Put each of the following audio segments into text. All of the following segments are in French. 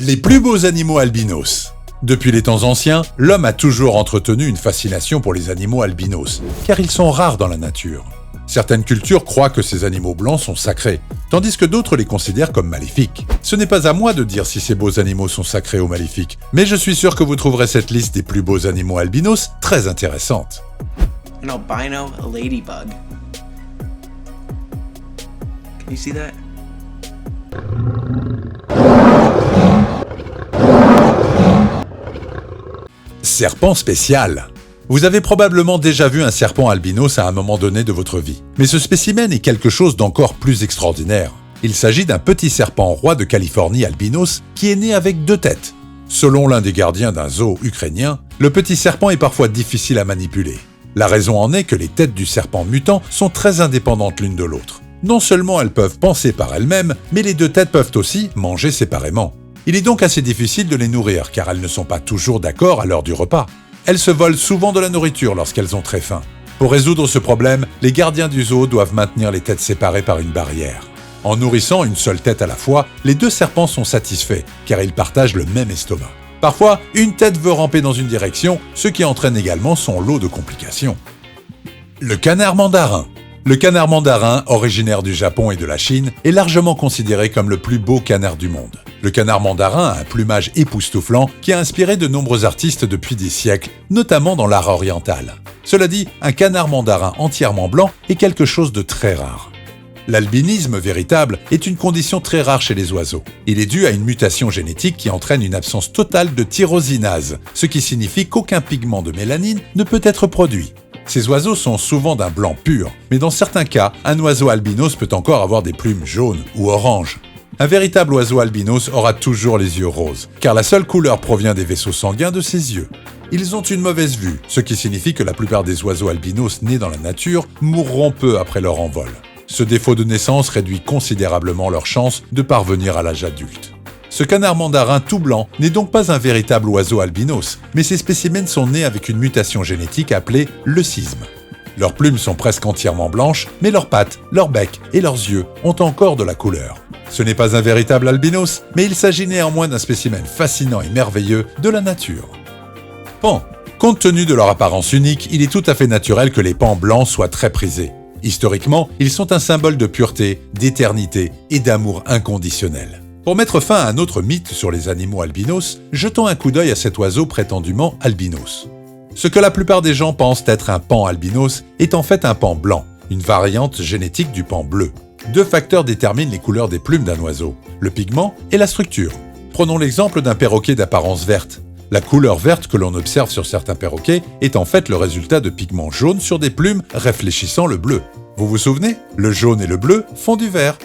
Les plus beaux animaux albinos. Depuis les temps anciens, l'homme a toujours entretenu une fascination pour les animaux albinos, car ils sont rares dans la nature. Certaines cultures croient que ces animaux blancs sont sacrés, tandis que d'autres les considèrent comme maléfiques. Ce n'est pas à moi de dire si ces beaux animaux sont sacrés ou maléfiques, mais je suis sûr que vous trouverez cette liste des plus beaux animaux albinos très intéressante. An albino, a ladybug. Can you see that? Serpent spécial. Vous avez probablement déjà vu un serpent albinos à un moment donné de votre vie. Mais ce spécimen est quelque chose d'encore plus extraordinaire. Il s'agit d'un petit serpent roi de Californie albinos qui est né avec 2 têtes. Selon l'un des gardiens d'un zoo ukrainien, le petit serpent est parfois difficile à manipuler. La raison en est que les têtes du serpent mutant sont très indépendantes l'une de l'autre. Non seulement elles peuvent penser par elles-mêmes, mais les 2 têtes peuvent aussi manger séparément. Il est donc assez difficile de les nourrir car elles ne sont pas toujours d'accord à l'heure du repas. Elles se volent souvent de la nourriture lorsqu'elles ont très faim. Pour résoudre ce problème, les gardiens du zoo doivent maintenir les têtes séparées par une barrière. En nourrissant une seule tête à la fois, les 2 serpents sont satisfaits car ils partagent le même estomac. Parfois, une tête veut ramper dans une direction, ce qui entraîne également son lot de complications. Le canard mandarin. Le canard mandarin, originaire du Japon et de la Chine, est largement considéré comme le plus beau canard du monde. Le canard mandarin a un plumage époustouflant qui a inspiré de nombreux artistes depuis des siècles, notamment dans l'art oriental. Cela dit, un canard mandarin entièrement blanc est quelque chose de très rare. L'albinisme véritable est une condition très rare chez les oiseaux. Il est dû à une mutation génétique qui entraîne une absence totale de tyrosinase, ce qui signifie qu'aucun pigment de mélanine ne peut être produit. Ces oiseaux sont souvent d'un blanc pur, mais dans certains cas, un oiseau albinos peut encore avoir des plumes jaunes ou oranges. Un véritable oiseau albinos aura toujours les yeux roses, car la seule couleur provient des vaisseaux sanguins de ses yeux. Ils ont une mauvaise vue, ce qui signifie que la plupart des oiseaux albinos nés dans la nature mourront peu après leur envol. Ce défaut de naissance réduit considérablement leurs chances de parvenir à l'âge adulte. Ce canard mandarin tout blanc n'est donc pas un véritable oiseau albinos, mais ces spécimens sont nés avec une mutation génétique appelée leucisme. Leurs plumes sont presque entièrement blanches, mais leurs pattes, leur bec et leurs yeux ont encore de la couleur. Ce n'est pas un véritable albinos, mais il s'agit néanmoins d'un spécimen fascinant et merveilleux de la nature. Paons. Compte tenu de leur apparence unique, il est tout à fait naturel que les paons blancs soient très prisés. Historiquement, ils sont un symbole de pureté, d'éternité et d'amour inconditionnel. Pour mettre fin à un autre mythe sur les animaux albinos, jetons un coup d'œil à cet oiseau prétendument albinos. Ce que la plupart des gens pensent être un paon albinos est en fait un paon blanc, une variante génétique du paon bleu. 2 facteurs déterminent les couleurs des plumes d'un oiseau, le pigment et la structure. Prenons l'exemple d'un perroquet d'apparence verte. La couleur verte que l'on observe sur certains perroquets est en fait le résultat de pigments jaunes sur des plumes réfléchissant le bleu. Vous vous souvenez? Le jaune et le bleu font du vert.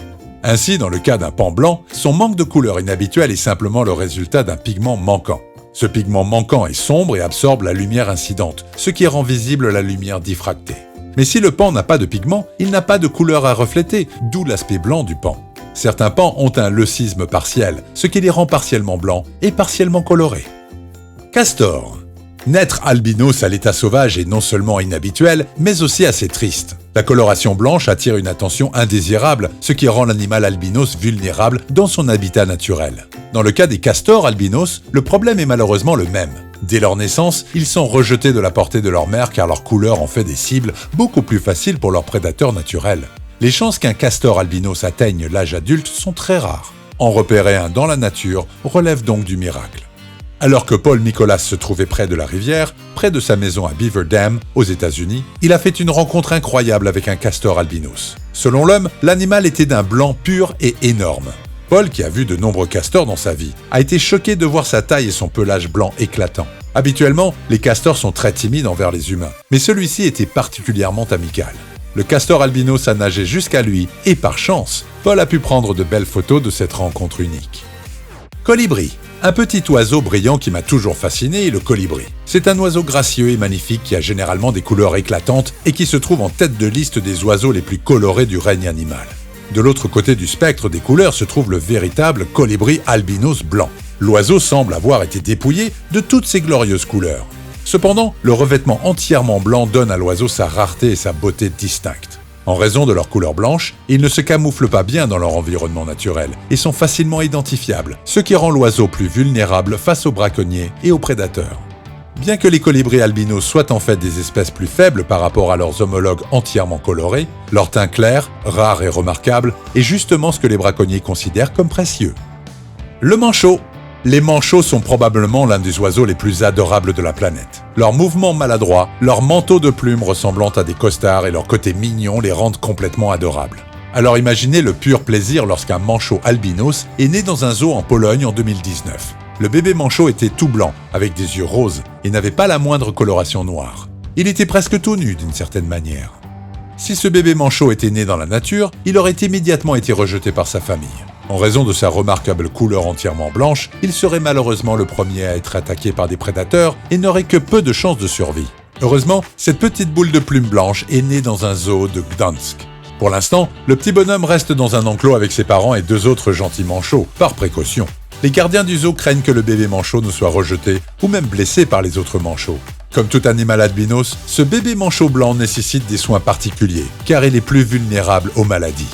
Ainsi, dans le cas d'un paon blanc, son manque de couleur inhabituelle est simplement le résultat d'un pigment manquant. Ce pigment manquant est sombre et absorbe la lumière incidente, ce qui rend visible la lumière diffractée. Mais si le paon n'a pas de pigment, il n'a pas de couleur à refléter, d'où l'aspect blanc du paon. Certains paons ont un leucisme partiel, ce qui les rend partiellement blancs et partiellement colorés. Castor. Naître albinos à l'état sauvage est non seulement inhabituel, mais aussi assez triste. La coloration blanche attire une attention indésirable, ce qui rend l'animal albinos vulnérable dans son habitat naturel. Dans le cas des castors albinos, le problème est malheureusement le même. Dès leur naissance, ils sont rejetés de la portée de leur mère car leur couleur en fait des cibles beaucoup plus faciles pour leurs prédateurs naturels. Les chances qu'un castor albinos atteigne l'âge adulte sont très rares. En repérer un dans la nature relève donc du miracle. Alors que Paul Nicolas se trouvait près de la rivière, près de sa maison à Beaver Dam, aux États-Unis, il a fait une rencontre incroyable avec un castor albinos. Selon l'homme, l'animal était d'un blanc pur et énorme. Paul, qui a vu de nombreux castors dans sa vie, a été choqué de voir sa taille et son pelage blanc éclatant. Habituellement, les castors sont très timides envers les humains, mais celui-ci était particulièrement amical. Le castor albinos a nagé jusqu'à lui et par chance, Paul a pu prendre de belles photos de cette rencontre unique. Colibri. Un petit oiseau brillant qui m'a toujours fasciné est le colibri. C'est un oiseau gracieux et magnifique qui a généralement des couleurs éclatantes et qui se trouve en tête de liste des oiseaux les plus colorés du règne animal. De l'autre côté du spectre des couleurs se trouve le véritable colibri albinos blanc. L'oiseau semble avoir été dépouillé de toutes ses glorieuses couleurs. Cependant, le revêtement entièrement blanc donne à l'oiseau sa rareté et sa beauté distinctes. En raison de leur couleur blanche, ils ne se camouflent pas bien dans leur environnement naturel et sont facilement identifiables, ce qui rend l'oiseau plus vulnérable face aux braconniers et aux prédateurs. Bien que les colibris albinos soient en fait des espèces plus faibles par rapport à leurs homologues entièrement colorés, leur teint clair, rare et remarquable, est justement ce que les braconniers considèrent comme précieux. Le manchot. Les manchots sont probablement l'un des oiseaux les plus adorables de la planète. Leurs mouvements maladroits, leur manteau de plumes ressemblant à des costards et leur côté mignon les rendent complètement adorables. Alors imaginez le pur plaisir lorsqu'un manchot albinos est né dans un zoo en Pologne en 2019. Le bébé manchot était tout blanc, avec des yeux roses, et n'avait pas la moindre coloration noire. Il était presque tout nu d'une certaine manière. Si ce bébé manchot était né dans la nature, il aurait immédiatement été rejeté par sa famille. En raison de sa remarquable couleur entièrement blanche, il serait malheureusement le premier à être attaqué par des prédateurs et n'aurait que peu de chances de survie. Heureusement, cette petite boule de plumes blanches est née dans un zoo de Gdansk. Pour l'instant, le petit bonhomme reste dans un enclos avec ses parents et 2 autres gentils manchots, par précaution. Les gardiens du zoo craignent que le bébé manchot ne soit rejeté ou même blessé par les autres manchots. Comme tout animal albinos, ce bébé manchot blanc nécessite des soins particuliers, car il est plus vulnérable aux maladies.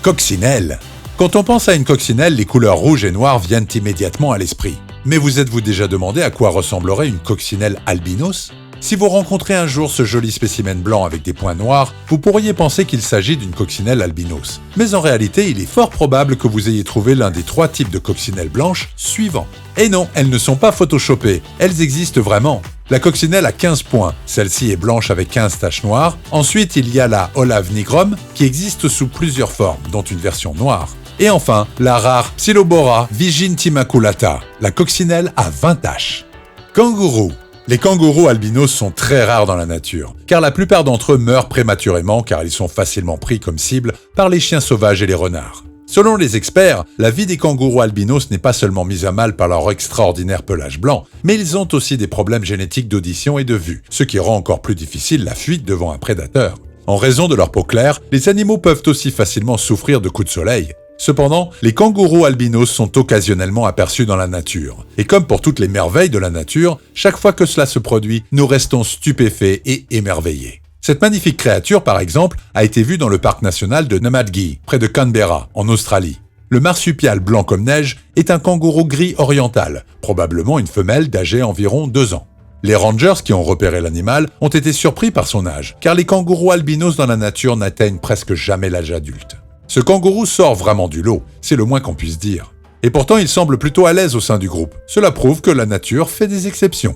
Coccinelle. Quand on pense à une coccinelle, les couleurs rouge et noire viennent immédiatement à l'esprit. Mais vous êtes-vous déjà demandé à quoi ressemblerait une coccinelle albinos ? Si vous rencontrez un jour ce joli spécimen blanc avec des points noirs, vous pourriez penser qu'il s'agit d'une coccinelle albinos. Mais en réalité, il est fort probable que vous ayez trouvé l'un des 3 types de coccinelles blanches suivants. Et non, elles ne sont pas photoshopées, elles existent vraiment. La coccinelle a 15 points, celle-ci est blanche avec 15 taches noires. Ensuite, il y a la Olav nigrum, qui existe sous plusieurs formes, dont une version noire. Et enfin, la rare Psilobora vigintimaculata, la coccinelle à 20 taches. Kangourou. Les kangourous albinos sont très rares dans la nature, car la plupart d'entre eux meurent prématurément car ils sont facilement pris comme cible par les chiens sauvages et les renards. Selon les experts, la vie des kangourous albinos n'est pas seulement mise à mal par leur extraordinaire pelage blanc, mais ils ont aussi des problèmes génétiques d'audition et de vue, ce qui rend encore plus difficile la fuite devant un prédateur. En raison de leur peau claire, les animaux peuvent aussi facilement souffrir de coups de soleil. Cependant, les kangourous albinos sont occasionnellement aperçus dans la nature. Et comme pour toutes les merveilles de la nature, chaque fois que cela se produit, nous restons stupéfaits et émerveillés. Cette magnifique créature, par exemple, a été vue dans le parc national de Namadgi, près de Canberra, en Australie. Le marsupial blanc comme neige est un kangourou gris oriental, probablement une femelle d'âge environ 2 ans. Les rangers qui ont repéré l'animal ont été surpris par son âge, car les kangourous albinos dans la nature n'atteignent presque jamais l'âge adulte. Ce kangourou sort vraiment du lot, c'est le moins qu'on puisse dire. Et pourtant, il semble plutôt à l'aise au sein du groupe. Cela prouve que la nature fait des exceptions.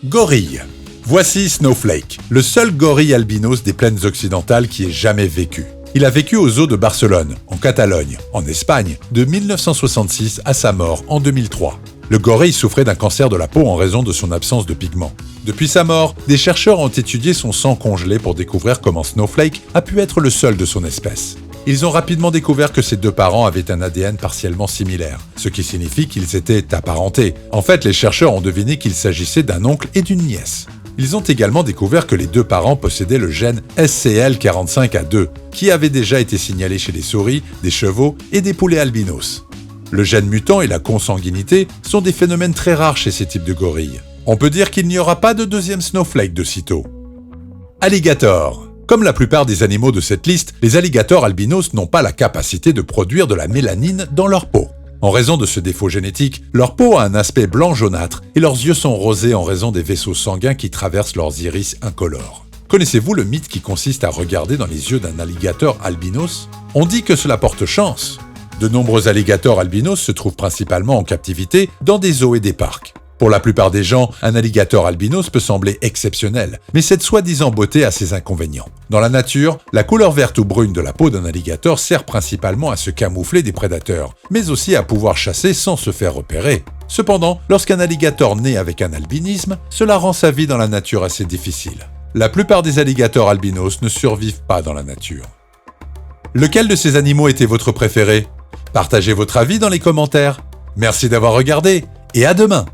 Gorille. Voici Snowflake, le seul gorille albinos des plaines occidentales qui ait jamais vécu. Il a vécu au zoo de Barcelone, en Catalogne, en Espagne, de 1966 à sa mort en 2003. Le gorille souffrait d'un cancer de la peau en raison de son absence de pigments. Depuis sa mort, des chercheurs ont étudié son sang congelé pour découvrir comment Snowflake a pu être le seul de son espèce. Ils ont rapidement découvert que ses 2 parents avaient un ADN partiellement similaire, ce qui signifie qu'ils étaient apparentés. En fait, les chercheurs ont deviné qu'il s'agissait d'un oncle et d'une nièce. Ils ont également découvert que les 2 parents possédaient le gène SCL45A2, qui avait déjà été signalé chez les souris, des chevaux et des poulets albinos. Le gène mutant et la consanguinité sont des phénomènes très rares chez ces types de gorilles. On peut dire qu'il n'y aura pas de deuxième Snowflake de sitôt. Alligator. Comme la plupart des animaux de cette liste, les alligators albinos n'ont pas la capacité de produire de la mélanine dans leur peau. En raison de ce défaut génétique, leur peau a un aspect blanc jaunâtre et leurs yeux sont rosés en raison des vaisseaux sanguins qui traversent leurs iris incolores. Connaissez-vous le mythe qui consiste à regarder dans les yeux d'un alligator albinos ? On dit que cela porte chance. De nombreux alligators albinos se trouvent principalement en captivité dans des zoos et des parcs. Pour la plupart des gens, un alligator albinos peut sembler exceptionnel, mais cette soi-disant beauté a ses inconvénients. Dans la nature, la couleur verte ou brune de la peau d'un alligator sert principalement à se camoufler des prédateurs, mais aussi à pouvoir chasser sans se faire repérer. Cependant, lorsqu'un alligator naît avec un albinisme, cela rend sa vie dans la nature assez difficile. La plupart des alligators albinos ne survivent pas dans la nature. Lequel de ces animaux était votre préféré ? Partagez votre avis dans les commentaires. Merci d'avoir regardé et à demain!